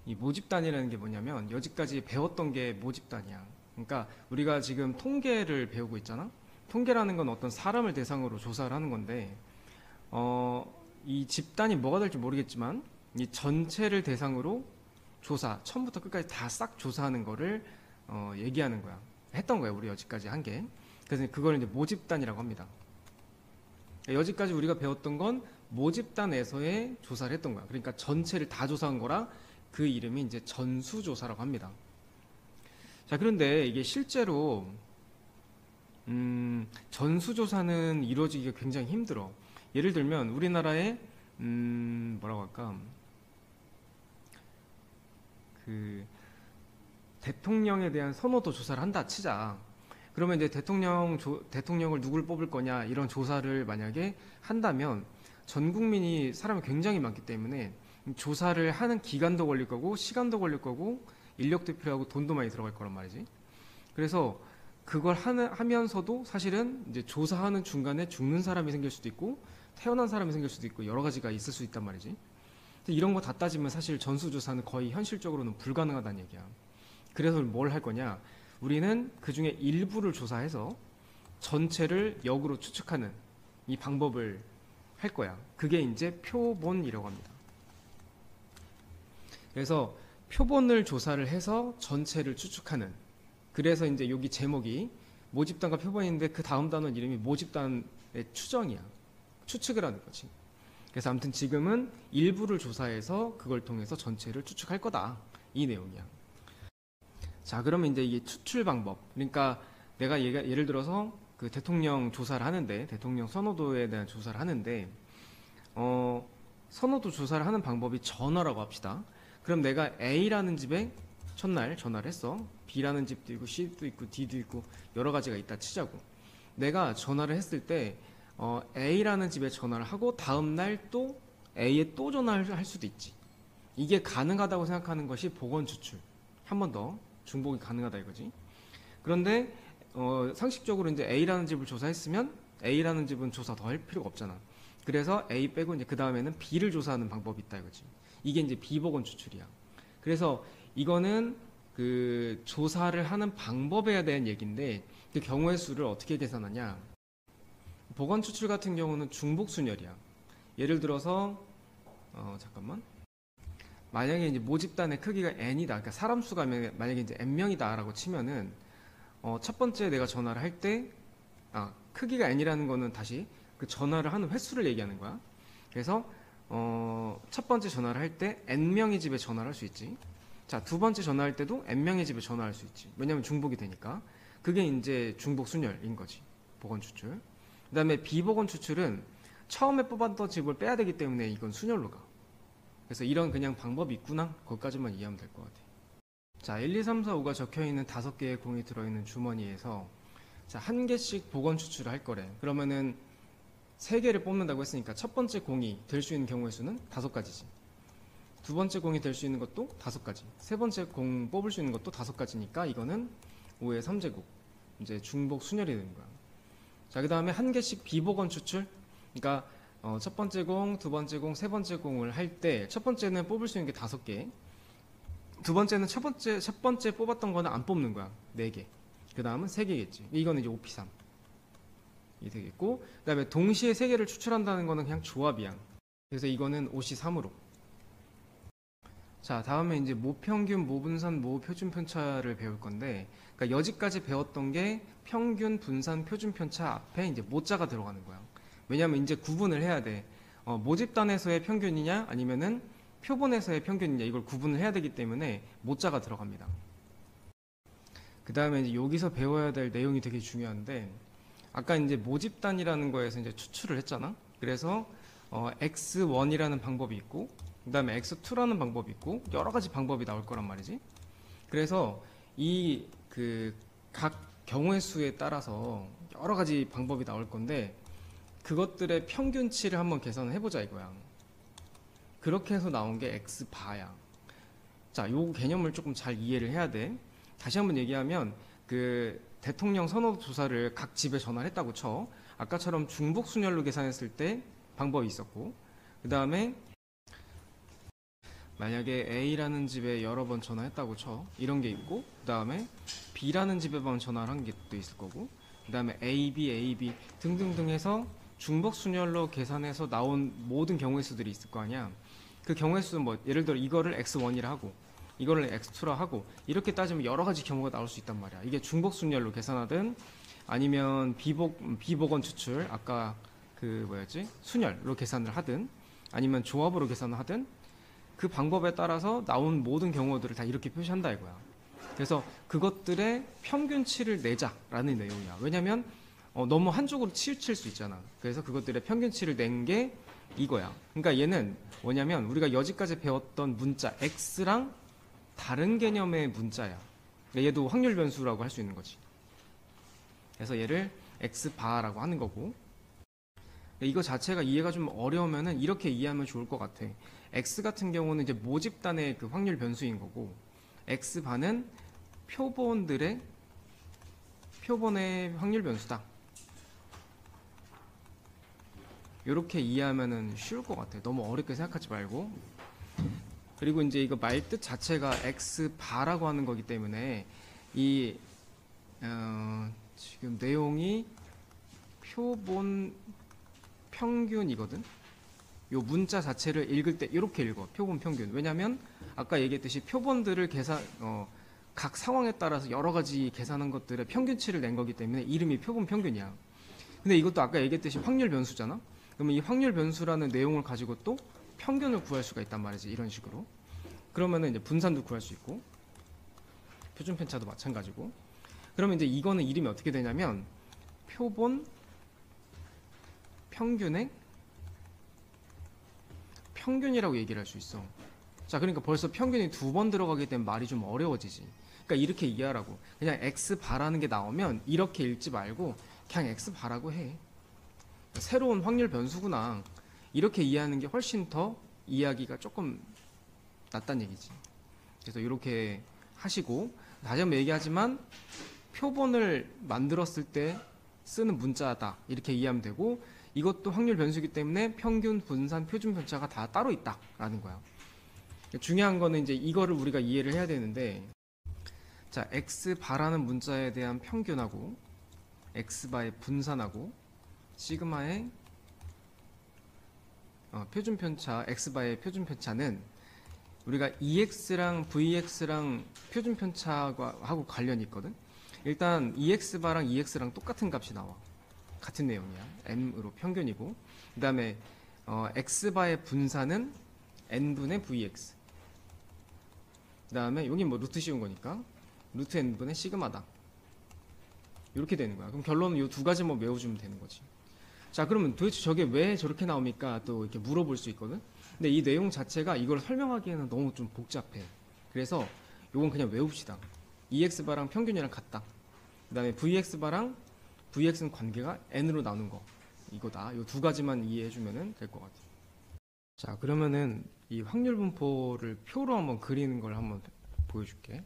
이 모집단이라는 게 뭐냐면 여지까지 배웠던 게 모집단이야. 그러니까 우리가 지금 통계를 배우고 있잖아. 통계라는 건 어떤 사람을 대상으로 조사를 하는 건데 이 집단이 뭐가 될지 모르겠지만 이 전체를 대상으로 조사, 처음부터 끝까지 다 싹 조사하는 거를 얘기하는 거야. 했던 거야, 우리 여지까지 한 게. 그래서 그걸 이제 모집단이라고 합니다. 여지까지 우리가 배웠던 건 모집단에서의 조사를 했던 거야. 그러니까 전체를 다 조사한 거라 그 이름이 이제 전수조사라고 합니다. 자, 그런데 이게 실제로 전수조사는 이루어지기가 굉장히 힘들어. 예를 들면 우리나라에 뭐라고 할까, 그 대통령에 대한 선호도 조사를 한다 치자. 그러면 이제 대통령을 누굴 뽑을 거냐 이런 조사를 만약에 한다면 전 국민이 사람이 굉장히 많기 때문에 조사를 하는 기간도 걸릴 거고 시간도 걸릴 거고 인력도 필요하고 돈도 많이 들어갈 거란 말이지. 그래서 그걸 하면서도 사실은 이제 조사하는 중간에 죽는 사람이 생길 수도 있고 태어난 사람이 생길 수도 있고 여러 가지가 있을 수 있단 말이지. 이런 거 다 따지면 사실 전수조사는 거의 현실적으로는 불가능하다는 얘기야. 그래서 뭘 할 거냐? 우리는 그 중에 일부를 조사해서 전체를 역으로 추측하는 이 방법을 할 거야. 그게 이제 표본이라고 합니다. 그래서 표본을 조사를 해서 전체를 추측하는. 그래서 이제 여기 제목이 모집단과 표본인데 그 다음 단어 이름이 모집단의 추정이야. 추측을 하는 거지. 그래서 아무튼 지금은 일부를 조사해서 그걸 통해서 전체를 추측할 거다. 이 내용이야. 자, 그러면 이제 이게 추출 방법. 그러니까 내가 예를 들어서 그 대통령 조사를 하는데, 대통령 선호도에 대한 조사를 하는데, 선호도 조사를 하는 방법이 전화라고 합시다. 그럼 내가 A라는 집에 첫날 전화를 했어. B라는 집도 있고, C도 있고, D도 있고, 여러 가지가 있다 치자고. 내가 전화를 했을 때, A라는 집에 전화를 하고, 다음날 또 A에 또 전화를 할 수도 있지. 이게 가능하다고 생각하는 것이 복원 추출. 한 번 더. 중복이 가능하다 이거지. 그런데 상식적으로 이제 A라는 집을 조사했으면 A라는 집은 조사 더 할 필요가 없잖아. 그래서 A 빼고 이제 그 다음에는 B를 조사하는 방법이 있다 이거지. 이게 이제 비복원 추출이야. 그래서 이거는 그 조사를 하는 방법에 대한 얘기인데 그 경우의 수를 어떻게 계산하냐? 복원 추출 같은 경우는 중복순열이야. 예를 들어서 잠깐만. 만약에 이제 모집단의 크기가 n이다. 그러니까 사람 수가 만약에 이제 n명이다라고 치면은 첫 번째 내가 전화를 할 때 크기가 n이라는 거는 다시 그 전화를 하는 횟수를 얘기하는 거야. 그래서 첫 번째 전화를 할 때 n명의 집에 전화를 할 수 있지. 자, 두 번째 전화할 때도 n명의 집에 전화할 수 있지. 왜냐면 중복이 되니까. 그게 이제 중복 순열인 거지. 복원 추출. 그다음에 비복원 추출은 처음에 뽑았던 집을 빼야 되기 때문에 이건 순열로 가. 그래서 이런 그냥 방법이 있구나. 거기까지만 이해하면 될 것 같아. 자, 1, 2, 3, 4, 5가 적혀있는 5개의 공이 들어있는 주머니에서 자, 한 개씩 복원 추출을 할 거래. 그러면은 3개를 뽑는다고 했으니까 첫 번째 공이 될 수 있는 경우의 수는 5가지지. 두 번째 공이 될 수 있는 것도 5가지. 세 번째 공 뽑을 수 있는 것도 5가지니까 이거는 5의 3제곱. 이제 중복 순열이 되는 거야. 자, 그 다음에 한 개씩 비복원 추출. 그러니까 첫 번째 공, 두 번째 공, 세 번째 공을 할 때 첫 번째는 뽑을 수 있는 게 5개. 두 번째는 첫 번째 뽑았던 거는 안 뽑는 거야. 4개. 그 다음은 3개겠지. 이거는 이제 5P3. 이 되겠고, 그 다음에 동시에 3개를 추출한다는 거는 그냥 조합이야. 그래서 이거는 5C3으로. 자, 다음에 이제 모평균, 모분산, 모표준 편차를 배울 건데, 그러니까 여지까지 배웠던 게 평균, 분산, 표준 편차 앞에 이제 모자가 들어가는 거야. 왜냐면 이제 구분을 해야 돼. 모집단에서의 평균이냐 아니면은 표본에서의 평균이냐 이걸 구분을 해야 되기 때문에 모자가 들어갑니다. 그 다음에 이제 여기서 배워야 될 내용이 되게 중요한데 아까 이제 모집단이라는 거에서 이제 추출을 했잖아. 그래서 X1이라는 방법이 있고 그 다음에 X2라는 방법이 있고 여러 가지 방법이 나올 거란 말이지. 그래서 이 그 각 경우의 수에 따라서 여러 가지 방법이 나올 건데 그것들의 평균치를 한번 계산을 해보자 이거야. 그렇게 해서 나온 게 X바야. 자, 요 개념을 조금 잘 이해를 해야 돼. 다시 한번 얘기하면 그 대통령 선호 조사를 각 집에 전화를 했다고 쳐. 아까처럼 중복 순열로 계산했을 때 방법이 있었고 그 다음에 만약에 A라는 집에 여러 번 전화했다고 쳐. 이런 게 있고, 그 다음에 B라는 집에만 전화를 한 게 또 있을 거고, 그 다음에 AB 등등등 해서 중복순열로 계산해서 나온 모든 경우의 수들이 있을 거 아니야. 그 경우의 수는 뭐 예를 들어 이거를 x1이라 하고 이거를 x2라 하고 이렇게 따지면 여러 가지 경우가 나올 수 있단 말이야. 이게 중복순열로 계산하든 아니면 비복원 추출 아까 그 뭐였지 순열로 계산을 하든 아니면 조합으로 계산을 하든 그 방법에 따라서 나온 모든 경우들을 다 이렇게 표시한다 이거야. 그래서 그것들의 평균치를 내자라는 내용이야. 왜냐면 너무 한쪽으로 치우칠 수 있잖아. 그래서 그것들의 평균치를 낸 게 이거야. 그러니까 얘는 뭐냐면 우리가 여지까지 배웠던 문자 x랑 다른 개념의 문자야. 그러니까 얘도 확률 변수라고 할 수 있는 거지. 그래서 얘를 x바라고 하는 거고, 이거 자체가 이해가 좀 어려우면은 이렇게 이해하면 좋을 것 같아. x 같은 경우는 이제 모집단의 그 확률 변수인 거고, x바는 표본의 확률 변수다. 이렇게 이해하면은 쉬울 것 같아. 너무 어렵게 생각하지 말고. 그리고 이제 이거 말뜻 자체가 x바라고 하는 거기 때문에 이 지금 내용이 표본 평균이거든. 요 문자 자체를 읽을 때 이렇게 읽어. 표본 평균. 왜냐면 아까 얘기했듯이 표본들을 각 상황에 따라서 여러 가지 계산한 것들의 평균치를 낸 거기 때문에 이름이 표본 평균이야. 근데 이것도 아까 얘기했듯이 확률 변수잖아. 그러면 이 확률 변수라는 내용을 가지고 또 평균을 구할 수가 있단 말이지. 이런 식으로. 그러면은 이제 분산도 구할 수 있고 표준 편차도 마찬가지고. 그러면 이제 이거는 이름이 어떻게 되냐면 표본 평균의 평균이라고 얘기를 할 수 있어. 자, 그러니까 벌써 평균이 두 번 들어가기 때문에 말이 좀 어려워지지. 그러니까 이렇게 이해하라고. 그냥 x바라는 게 나오면 이렇게 읽지 말고 그냥 x바라고 해. 새로운 확률 변수구나. 이렇게 이해하는 게 훨씬 더 이해하기가 조금 낫단 얘기지. 그래서 이렇게 하시고, 다시 한번 얘기하지만 표본을 만들었을 때 쓰는 문자다 이렇게 이해하면 되고, 이것도 확률 변수이기 때문에 평균, 분산, 표준 편차가 다 따로 있다라는 거야. 중요한 거는 이제 이거를 우리가 이해를 해야 되는데, 자, x바라는 문자에 대한 평균하고 x바의 분산하고 시그마의 표준 편차, x바의 표준 편차는 우리가 EX랑 VX랑 표준 편차하고 관련이 있거든. 일단 EX바랑 EX랑 똑같은 값이 나와. 같은 내용이야. M으로 평균이고. 그 다음에 X바의 분산은 N분의 VX. 그 다음에 여기 뭐 루트 씌운 거니까 루트 N분의 시그마다. 이렇게 되는 거야. 그럼 결론은 이 두 가지만 외워주면 되는 거지. 자, 그러면 도대체 저게 왜 저렇게 나옵니까? 또 이렇게 물어볼 수 있거든. 근데 이 내용 자체가 이걸 설명하기에는 너무 좀 복잡해. 그래서 요건 그냥 외웁시다. EX바랑 평균이랑 같다. 그 다음에 VX바랑 VX는 관계가 N으로 나눈 거. 이거다. 요 두 가지만 이해해주면 될 것 같아. 자, 그러면은 이 확률 분포를 표로 한번 그리는 걸 한번 보여줄게.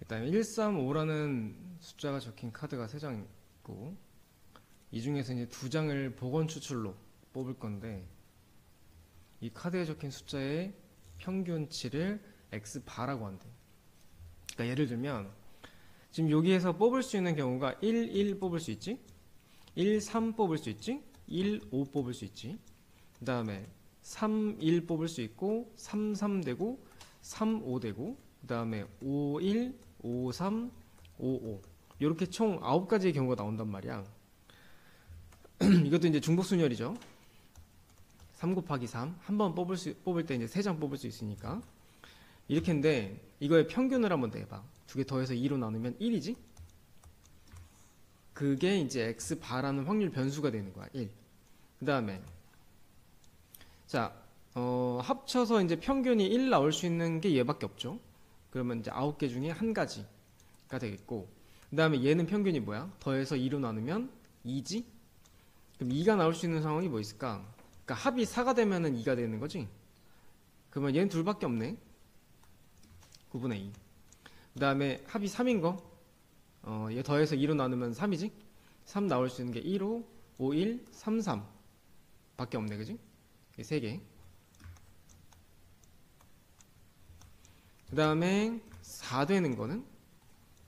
일단 135라는 숫자가 적힌 카드가 3장 있고, 이 중에서 이제 2장을 복원 추출로 뽑을 건데, 이 카드에 적힌 숫자의 평균치를 x바라고 한대. 그러니까 예를 들면 지금 여기에서 뽑을 수 있는 경우가 1, 1 뽑을 수 있지, 1, 3 뽑을 수 있지, 1, 5 뽑을 수 있지, 그 다음에 3, 1 뽑을 수 있고 3, 3 되고 3, 5 되고, 그 다음에 5, 1, 5, 3, 5, 5 이렇게 총 9가지의 경우가 나온단 말이야. 이것도 이제 중복순열이죠. 3 곱하기 3 한 번 뽑을 때 이제 3장 뽑을 수 있으니까 이렇게 했는데, 이거의 평균을 한번 내봐. 두 개 더해서 2로 나누면 1이지? 그게 이제 x바라는 확률 변수가 되는 거야. 1. 그 다음에 자, 합쳐서 이제 평균이 1 나올 수 있는 게 얘밖에 없죠. 그러면 이제 9개 중에 한 가지가 되겠고, 그 다음에 얘는 평균이 뭐야? 더해서 2로 나누면 2지? 그럼 2가 나올 수 있는 상황이 뭐 있을까? 그러니까 합이 4가 되면은 2가 되는 거지? 그러면 얘는 둘밖에 없네. 9분의 2. 그 다음에 합이 3인 거, 얘 더해서 2로 나누면 3이지? 3 나올 수 있는 게 1, 5, 5, 1, 3, 3 밖에 없네, 그지? 3개. 그 다음에 4 되는 거는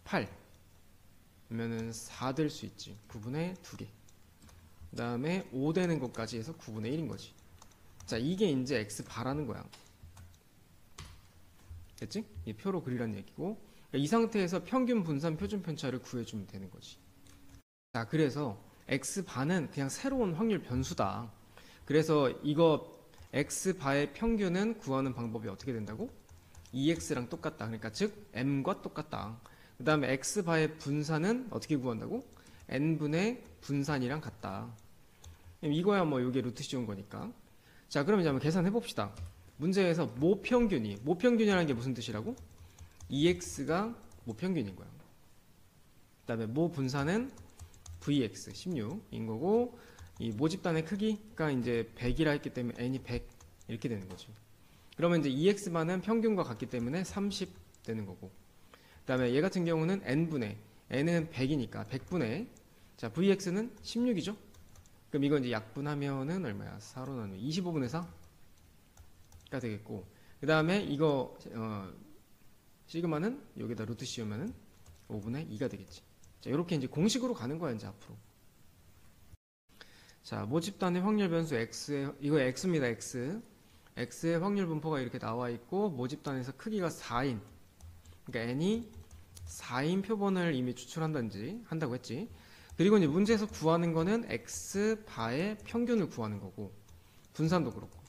8 그러면은 4 될 수 있지. 9분의 2개. 그 다음에 5 되는 것까지 해서 9분의 1인 거지. 자, 이게 이제 x 바라는 거야. 됐지? 이 표로 그리란 얘기고, 그러니까 이 상태에서 평균 분산 표준 편차를 구해주면 되는 거지. 자, 그래서 x 바는 그냥 새로운 확률 변수다. 그래서 이거 x 바의 평균은 구하는 방법이 어떻게 된다고? 2x랑 똑같다. 그러니까 즉 m과 똑같다. 그 다음에 x 바의 분산은 어떻게 구한다고? n분의 분산이랑 같다. 이거야 뭐 이게 루트 씌운 거니까. 자, 그럼 이제 한번 계산해 봅시다. 문제에서 모평균이라는 게 무슨 뜻이라고? 2x가 모평균인 거야. 그 다음에 모분산은 vx 16인 거고, 이 모집단의 크기가 이제 100이라 했기 때문에 n이 100 이렇게 되는 거죠. 그러면 이제 2x만은 평균과 같기 때문에 30 되는 거고, 그 다음에 얘 같은 경우는 n분의, n은 100이니까 100분의, 자 vx는 16이죠. 그럼 이건 이제 약분하면은 얼마야? 4로 나누면 25분의 4가 되겠고, 그 다음에 이거 시그마는 여기다 루트 씌우면은 5분의 2가 되겠지. 자, 이렇게 이제 공식으로 가는 거야 이제 앞으로. 자, 모집단의 확률 변수 x의, 이거 x입니다. x의 확률 분포가 이렇게 나와 있고, 모집단에서 크기가 4인, 그러니까 n이 4인 표본을 이미 한다고 했지. 그리고 이제 문제에서 구하는 거는 x 바의 평균을 구하는 거고, 분산도 그렇고,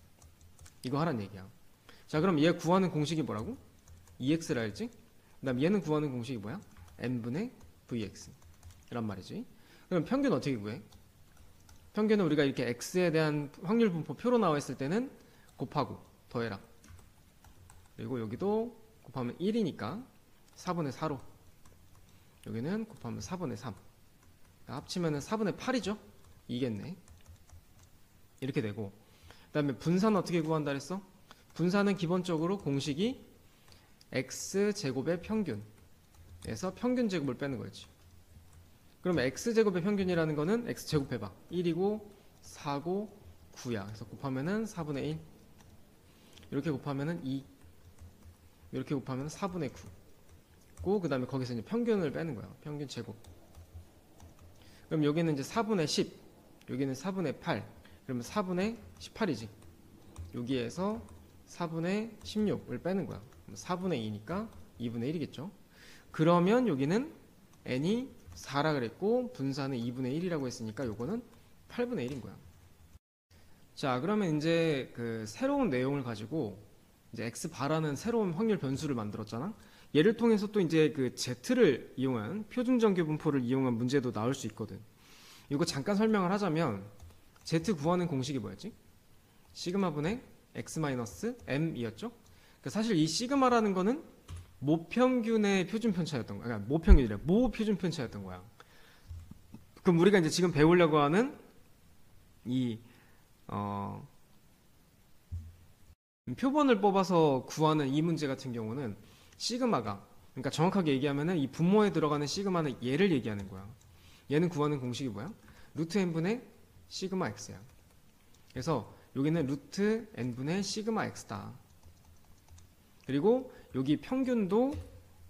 이거 하란 얘기야. 자, 그럼 얘 구하는 공식이 뭐라고? 2x라 했지? 그 다음 얘는 구하는 공식이 뭐야? n분의 vx 이란 말이지. 그럼 평균 어떻게 구해? 평균은 우리가 이렇게 x에 대한 확률 분포 표로 나와 있을 때는 곱하고 더해라. 그리고 여기도 곱하면 1이니까 4분의 4로, 여기는 곱하면 4분의 3, 합치면은 4분의 8이죠? 이겠네. 이렇게 되고, 그 다음에 분산은 어떻게 구한다 그랬어? 분산은 기본적으로 공식이 x제곱의 평균에서 평균 제곱을 빼는 거지. 그러면 x제곱의 평균이라는 거는 x제곱 해봐. 1이고 4고 9야. 그래서 곱하면은 4분의 1, 이렇게 곱하면은 2, 이렇게 곱하면 4분의 9고, 그 다음에 거기서 이제 평균을 빼는 거야. 평균 제곱. 그럼 여기는 이제 4분의 10, 여기는 4분의 8, 그러면 4분의 18이지. 여기에서 4분의 16을 빼는 거야. 4분의 2니까 2분의 1이겠죠. 그러면 여기는 n이 4라 그랬고, 분산은 2분의 1이라고 했으니까 요거는 8분의 1인 거야. 자, 그러면 이제 그 새로운 내용을 가지고 이제 x 바라는 새로운 확률 변수를 만들었잖아. 얘를 통해서 또 이제 그 z를 이용한 표준 정규 분포를 이용한 문제도 나올 수 있거든. 이거 잠깐 설명을 하자면, z 구하는 공식이 뭐였지? 시그마분의 x-m이었죠? 그러니까 사실 이 시그마라는 거는 모평균의 표준 편차였던 거야. 그러니까 모평균이래. 모표준 편차였던 거야. 그럼 우리가 이제 지금 배우려고 하는 이 표본을 뽑아서 구하는 이 문제 같은 경우는 시그마가, 그러니까 정확하게 얘기하면은 이 분모에 들어가는 시그마는 얘를 얘기하는 거야. 얘는 구하는 공식이 뭐야? 루트 n분의 시그마 x야. 그래서 여기는 루트 n분의 시그마 x다. 그리고 여기 평균도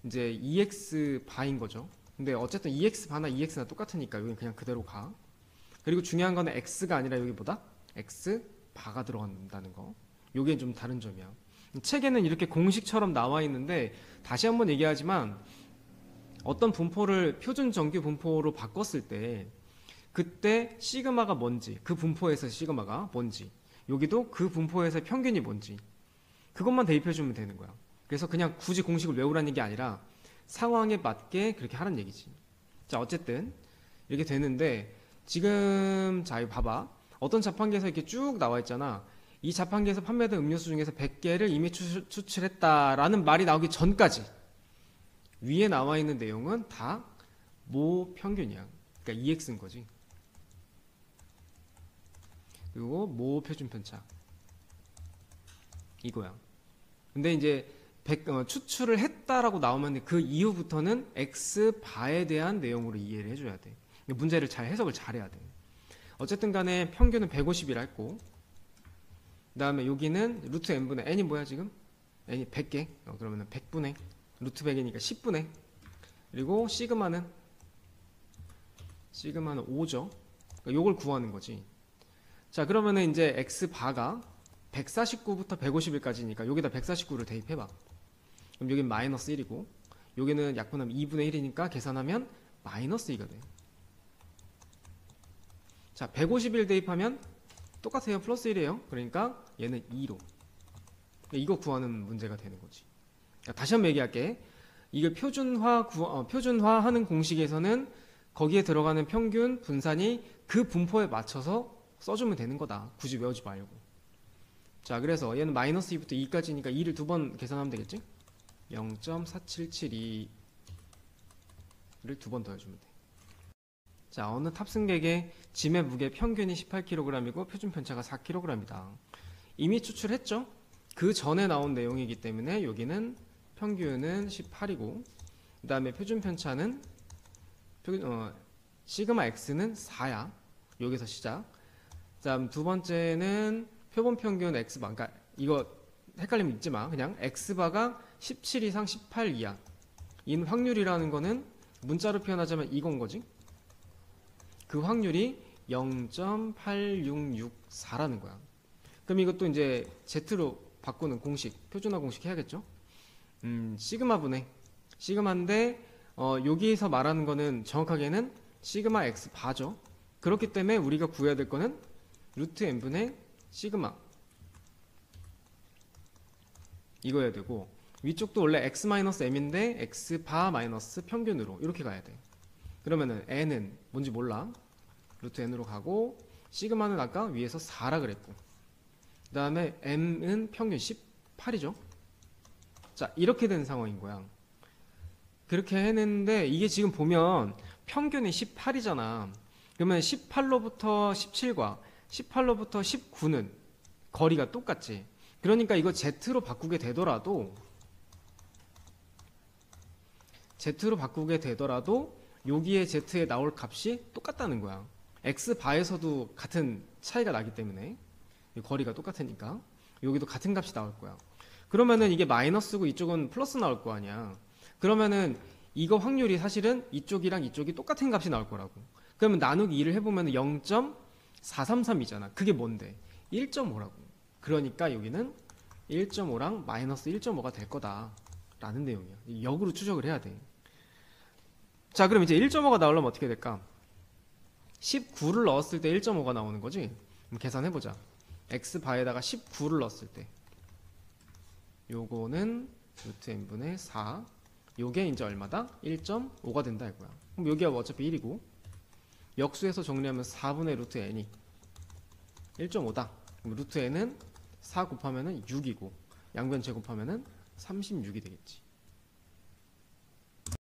이제 2x 바인 거죠. 근데 어쨌든 2x 바나 2x나 똑같으니까 여기 그냥 그대로 가. 그리고 중요한 거는 x가 아니라 여기보다 x 바가 들어간다는 거. 요게 좀 다른 점이야. 책에는 이렇게 공식처럼 나와 있는데, 다시 한번 얘기하지만 어떤 분포를 표준 정규 분포로 바꿨을 때 그때 시그마가 뭔지, 그 분포에서 시그마가 뭔지, 여기도 그 분포에서 평균이 뭔지, 그것만 대입해 주면 되는 거야. 그래서 그냥 굳이 공식을 외우라는 게 아니라 상황에 맞게 그렇게 하라는 얘기지. 자, 어쨌든 이렇게 되는데, 지금 자, 이거 봐봐. 어떤 자판기에서 이렇게 쭉 나와 있잖아. 이 자판기에서 판매된 음료수 중에서 100개를 이미 추출했다라는 말이 나오기 전까지 위에 나와 있는 내용은 다 모평균이야. 그러니까 2x인 거지. 그리고 모표준 편차 이거야. 근데 이제 추출을 했다라고 나오면 그 이후부터는 x바에 대한 내용으로 이해를 해줘야 돼. 문제를 잘 해석을 잘해야 돼. 어쨌든 간에 평균은 150이라 했고, 그 다음에 여기는 루트 n분의 n이 뭐야 지금? n이 100개. 그러면은 100분의 루트 100이니까 10분의, 그리고 시그마는 5죠. 그러니까 요걸 구하는 거지. 자, 그러면은 이제 x 바가 149부터 150일까지니까 여기다 149를 대입해봐. 그럼 여긴 마이너스 1이고 여기는 약분하면 2분의 1이니까 계산하면 마이너스 2가 돼. 자, 150일 대입하면 똑같아요. 플러스 1이에요. 그러니까 얘는 2로. 이거 구하는 문제가 되는 거지. 다시 한번 얘기할게. 이걸 표준화하는 공식에서는 거기에 들어가는 평균 분산이 그 분포에 맞춰서 써주면 되는 거다. 굳이 외우지 말고. 자, 그래서 얘는 마이너스 2부터 2까지니까 2를 두 번 계산하면 되겠지? 0.4772를 두 번 더해주면 돼. 자, 어느 탑승객의 짐의 무게 평균이 18kg이고 표준 편차가 4kg이다. 이미 추출했죠? 그 전에 나온 내용이기 때문에 여기는 평균은 18이고 그 다음에 표준 편차는 시그마 x는 4야. 여기서 시작. 자, 두 번째는 표본 평균 x바. 그러니까 이거 헷갈리면 잊지 마. 그냥 x바가 17 이상 18 이하. 이 확률이라는 거는 문자로 표현하자면 이건 거지. 그 확률이 0.8664라는 거야. 그럼 이것도 이제 Z로 바꾸는 공식, 표준화 공식 해야겠죠? 시그마분의 시그마인데 여기서 말하는 거는 정확하게는 시그마 x 바죠. 그렇기 때문에 우리가 구해야 될 거는 루트 n분의 시그마 이거여야 되고, 위쪽도 원래 x-m인데 x 바 마이너스 평균으로 이렇게 가야 돼. 그러면은 n은 뭔지 몰라. 루트 n으로 가고 시그마는 아까 위에서 4라 그랬고 그 다음에 m은 평균 18이죠. 자, 이렇게 된 상황인 거야. 그렇게 해냈는데 이게 지금 보면 평균이 18이잖아. 그러면 18로부터 17과 18로부터 19는 거리가 똑같지. 그러니까 이거 Z로 바꾸게 되더라도 여기에 Z에 나올 값이 똑같다는 거야. X바에서도 같은 차이가 나기 때문에 거리가 똑같으니까 여기도 같은 값이 나올 거야. 그러면은 이게 마이너스고 이쪽은 플러스 나올 거 아니야. 그러면은 이거 확률이 사실은 이쪽이랑 이쪽이 똑같은 값이 나올 거라고. 그러면 나누기 2를 해보면 0.433이잖아. 그게 뭔데? 1.5라고. 그러니까 여기는 1.5랑 마이너스 1.5가 될 거다 라는 내용이야. 역으로 추적을 해야 돼. 자, 그럼 이제 1.5가 나오려면 어떻게 될까? 19를 넣었을 때 1.5가 나오는 거지. 그럼 계산해보자. x바에다가 19를 넣었을 때 요거는 루트 n분의 4, 요게 이제 얼마다? 1.5가 된다 이거야. 그럼 여기가 어차피 1이고 역수해서 정리하면 4분의 루트 n이 1.5다. 그럼 루트 n은 4 곱하면은 6이고 양변 제곱하면은 36이 되겠지.